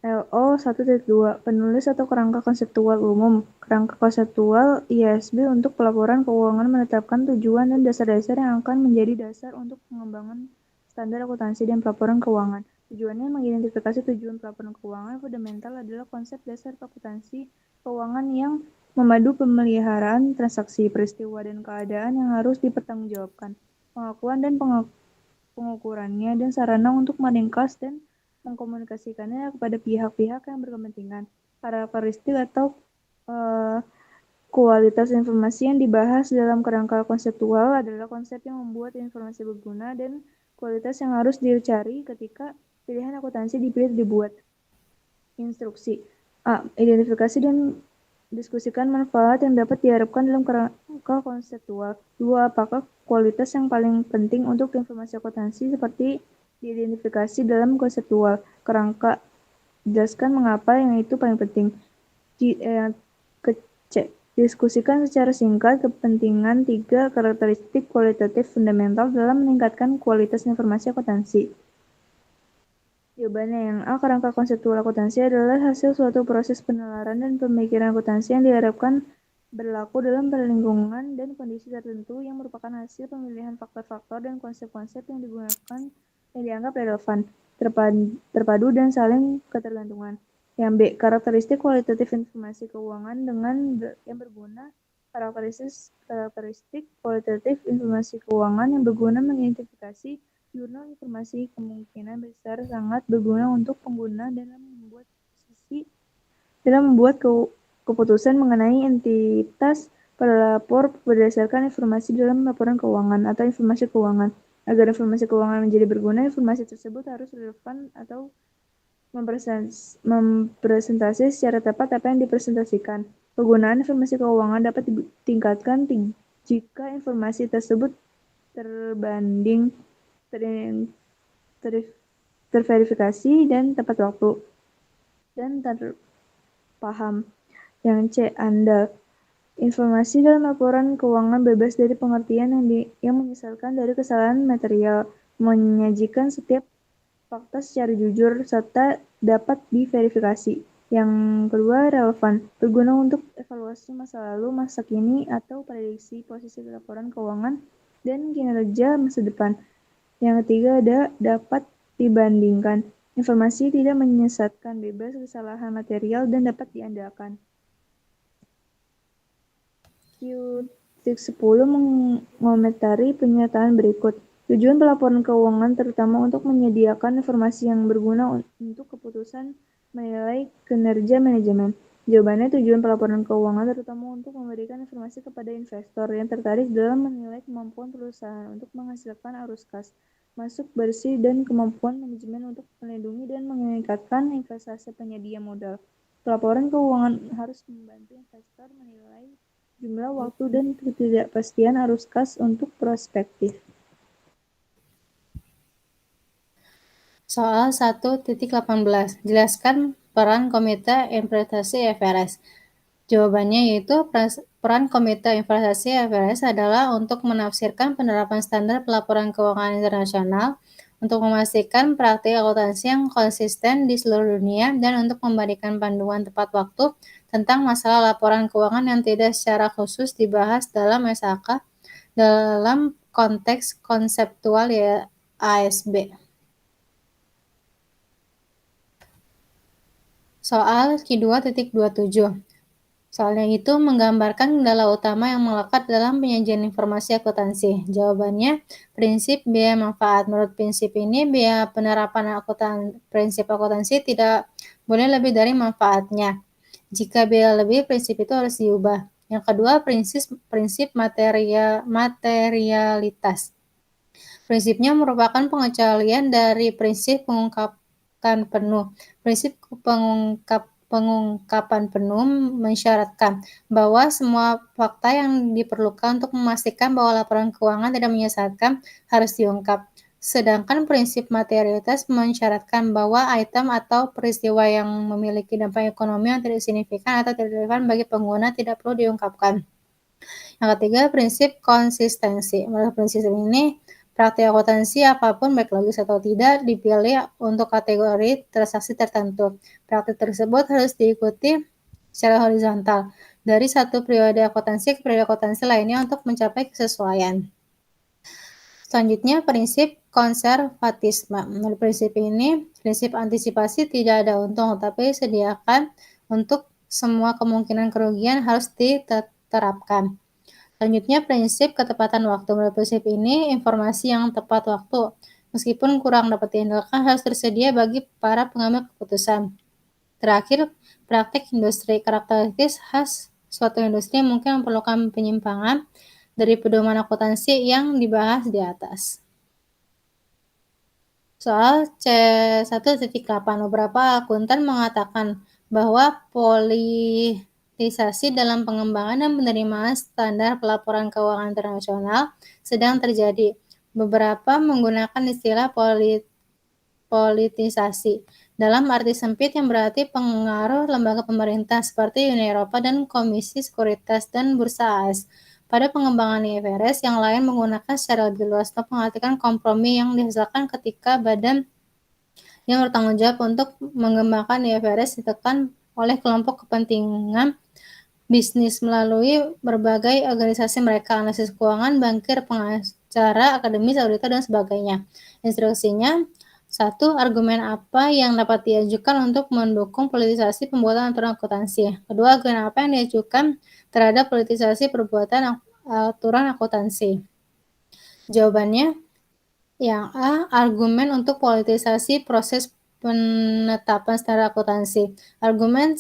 LO 1.2. Penulis atau kerangka konseptual umum. Kerangka konseptual IASB untuk pelaporan keuangan menetapkan tujuan dan dasar-dasar yang akan menjadi dasar untuk pengembangan standar akuntansi dan pelaporan keuangan. Tujuannya mengidentifikasi tujuan pelaporan keuangan fundamental adalah konsep dasar akuntansi keuangan yang memadu pemeliharaan transaksi, peristiwa, dan keadaan yang harus dipertanggungjawabkan, pengakuan dan pengukurannya, dan sarana untuk meringkas dan mengkomunikasikannya kepada pihak-pihak yang berkepentingan. Karakteristik atau kualitas informasi yang dibahas dalam kerangka konseptual adalah konsep yang membuat informasi berguna dan kualitas yang harus dicari ketika pilihan akuntansi dipilih dibuat. Instruksi A. Identifikasi dan diskusikan manfaat yang dapat diharapkan dalam kerangka konseptual. 2. Apakah kualitas yang paling penting untuk informasi akuntansi seperti diidentifikasi dalam konseptual kerangka? Jelaskan mengapa yang itu paling penting. C. Diskusikan secara singkat kepentingan 3 karakteristik kualitatif fundamental dalam meningkatkan kualitas informasi akuntansi. Jawabannya yang A. Kerangka konseptual akuntansi adalah hasil suatu proses penalaran dan pemikiran akuntansi yang diharapkan berlaku dalam lingkungan dan kondisi tertentu, yang merupakan hasil pemilihan faktor-faktor dan konsep-konsep yang digunakan yang dianggap relevan, terpadu dan saling ketergantungan. Yang B. Karakteristik kualitatif informasi keuangan dengan yang berguna. Karakteristik kualitatif informasi keuangan yang berguna mengidentifikasi jurnal informasi kemungkinan besar sangat berguna untuk pengguna dalam membuat keputusan mengenai entitas pelapor berdasarkan informasi dalam laporan keuangan atau informasi keuangan. Agar informasi keuangan menjadi berguna, informasi tersebut harus relevan atau mempresentasi secara tepat apa yang dipresentasikan. Penggunaan informasi keuangan dapat ditingkatkan jika informasi tersebut terbanding, terverifikasi dan tepat waktu, dan terpaham. Yang C. Andal. Informasi dalam laporan keuangan bebas dari pengertian yang menyesalkan dari kesalahan material, menyajikan setiap fakta secara jujur, serta dapat diverifikasi. Yang kedua, relevan, berguna untuk evaluasi masa lalu, masa kini, atau prediksi posisi laporan keuangan dan kinerja masa depan. Yang ketiga, dapat dibandingkan. Informasi tidak menyesatkan, bebas kesalahan material, dan dapat diandalkan. Q10 mengomentari pernyataan berikut. Tujuan pelaporan keuangan terutama untuk menyediakan informasi yang berguna untuk keputusan menilai kinerja manajemen. Jawabannya, tujuan pelaporan keuangan terutama untuk memberikan informasi kepada investor yang tertarik dalam menilai kemampuan perusahaan untuk menghasilkan arus kas masuk bersih dan kemampuan manajemen untuk melindungi dan meningkatkan investasi penyedia modal. Pelaporan keuangan harus membantu investor menilai jumlah, waktu, dan ketidakpastian arus kas untuk prospektif. Soal 1.18. Jelaskan peran Komite Implementasi IFRS. Jawabannya yaitu peran Komite Implementasi IFRS adalah untuk menafsirkan penerapan standar pelaporan keuangan internasional, untuk memastikan praktik akuntansi yang konsisten di seluruh dunia, dan untuk memberikan panduan tepat waktu tentang masalah laporan keuangan yang tidak secara khusus dibahas dalam SAK dalam konteks konseptual ASB. Soal Q2.27. Soalnya itu menggambarkan kendala utama yang melekat dalam penyajian informasi akuntansi. Jawabannya, prinsip biaya manfaat. Menurut prinsip ini, biaya penerapan prinsip akuntansi tidak boleh lebih dari manfaatnya. Jika biaya lebih, prinsip itu harus diubah. Yang kedua, prinsip materialitas. Prinsipnya merupakan pengecualian dari prinsip pengungkapan penuh. Prinsip pengungkapan penuh mensyaratkan bahwa semua fakta yang diperlukan untuk memastikan bahwa laporan keuangan tidak menyesatkan harus diungkap. Sedangkan prinsip materialitas mensyaratkan bahwa item atau peristiwa yang memiliki dampak ekonomi yang tidak signifikan atau tidak relevan bagi pengguna tidak perlu diungkapkan. Yang ketiga, prinsip konsistensi. Menurut prinsip ini, praktik akuntansi apapun, baik logis atau tidak, dipilih untuk kategori transaksi tertentu. Praktik tersebut harus diikuti secara horizontal dari satu periode akuntansi ke periode akuntansi lainnya untuk mencapai kesesuaian. Selanjutnya, prinsip konservatisme. Menurut prinsip ini, prinsip antisipasi tidak ada untung, tapi sediakan untuk semua kemungkinan kerugian harus diterapkan. Selanjutnya, prinsip ketepatan waktu. Menurut prinsip ini, informasi yang tepat waktu, meskipun kurang dapat diandalkan, harus tersedia bagi para pengambil keputusan. Terakhir, praktik industri. Karakteristik khas suatu industri mungkin memerlukan penyimpangan dari pedoman akuntansi yang dibahas di atas. Soal C1.8, beberapa akuntan mengatakan bahwa politisasi dalam pengembangan dan penerimaan standar pelaporan keuangan internasional sedang terjadi. Beberapa menggunakan istilah politisasi dalam arti sempit yang berarti pengaruh lembaga pemerintah seperti Uni Eropa dan Komisi Sekuritas dan Bursa AS. Pada pengembangan IFRS, yang lain menggunakan secara lebih luas untuk mengartikan kompromi yang dihasilkan ketika badan yang bertanggung jawab untuk mengembangkan IFRS ditekan oleh kelompok kepentingan bisnis melalui berbagai organisasi mereka, analisis keuangan, bankir, pengacara, akademis, auditor, dan sebagainya. Instruksinya, 1. Argumen apa yang dapat diajukan untuk mendukung politisasi pembuatan aturan akuntansi? Kedua, argumen apa yang diajukan terhadap politisasi perbuatan aturan akuntansi? Jawabannya, yang A. Argumen untuk politisasi proses penetapan standar akuntansi. Argumen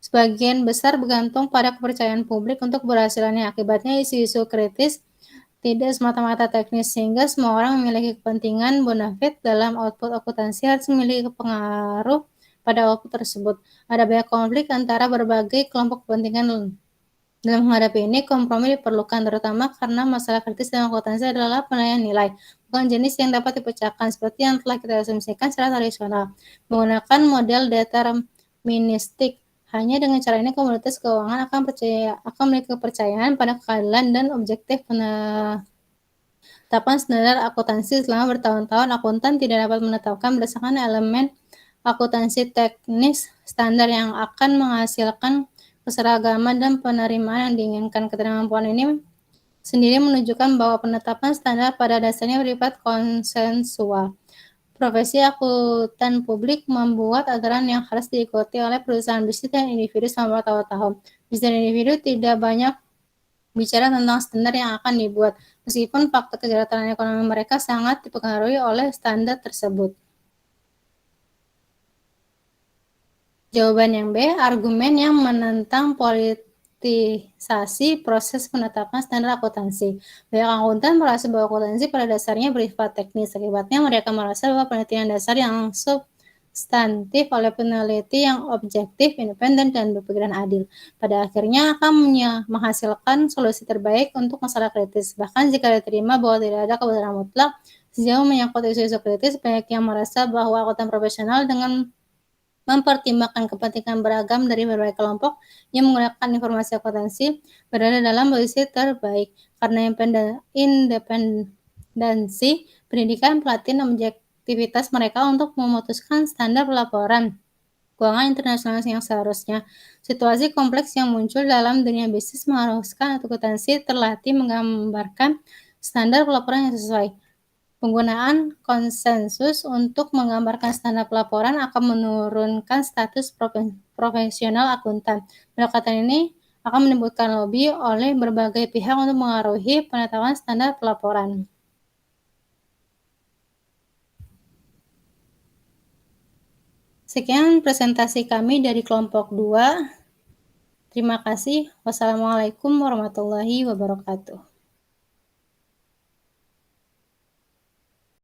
sebagian besar bergantung pada kepercayaan publik untuk keberhasilannya. Akibatnya isu-isu kritis tidak semata-mata teknis, sehingga semua orang memiliki kepentingan bonafide dalam output akuntansi harus memiliki pengaruh pada output tersebut. Ada banyak konflik antara berbagai kelompok kepentingan. Dalam menghadapi ini, kompromi diperlukan, terutama karena masalah kritis dalam akuntansi adalah penilaian nilai, bukan jenis yang dapat dipecahkan, seperti yang telah kita asumsikan secara tradisional. Menggunakan model deterministik, hanya dengan cara ini komunitas keuangan akan memiliki kepercayaan pada keadilan dan objektif penetapan standar akuntansi. Selama bertahun-tahun, akuntan tidak dapat menetapkan berdasarkan elemen akuntansi teknis standar yang akan menghasilkan keseragaman dan penerimaan yang diinginkan. Ketidakmampuan ini sendiri menunjukkan bahwa penetapan standar pada dasarnya bersifat konsensual. Profesi akuntan publik membuat aturan yang harus diikuti oleh perusahaan bisnis dan individu selama bertahun-tahun. Bisnis dan individu tidak banyak bicara tentang standar yang akan dibuat, meskipun fakta kejahatan ekonomi mereka sangat dipengaruhi oleh standar tersebut. Jawaban yang B, argumen yang menentang politisasi proses penetapan standar akuntansi. Banyak akuntan merasa bahwa akuntansi pada dasarnya bersifat teknis. Akibatnya mereka merasa bahwa penelitian dasar yang substantif oleh peneliti yang objektif, independen, dan berpikiran adil. Pada akhirnya akan menghasilkan solusi terbaik untuk masalah kritis. Bahkan jika diterima bahwa tidak ada kebenaran mutlak, sejauh menyangkut isu-isu kritis, banyak yang merasa bahwa akuntan profesional dengan mempertimbangkan kepentingan beragam dari berbagai kelompok yang menggunakan informasi akuntansi berada dalam posisi terbaik karena independensi pendidikan, pelatihan, dan objektivitas mereka untuk memutuskan standar pelaporan keuangan internasional yang seharusnya. Situasi kompleks yang muncul dalam dunia bisnis mengharuskan akuntansi terlatih menggambarkan standar pelaporan yang sesuai. Penggunaan konsensus untuk menggambarkan standar pelaporan akan menurunkan status profesional akuntan. Pendekatan ini akan menimbulkan lobby oleh berbagai pihak untuk mengaruhi penetapan standar pelaporan. Sekian presentasi kami dari kelompok 2. Terima kasih. Wassalamualaikum warahmatullahi wabarakatuh.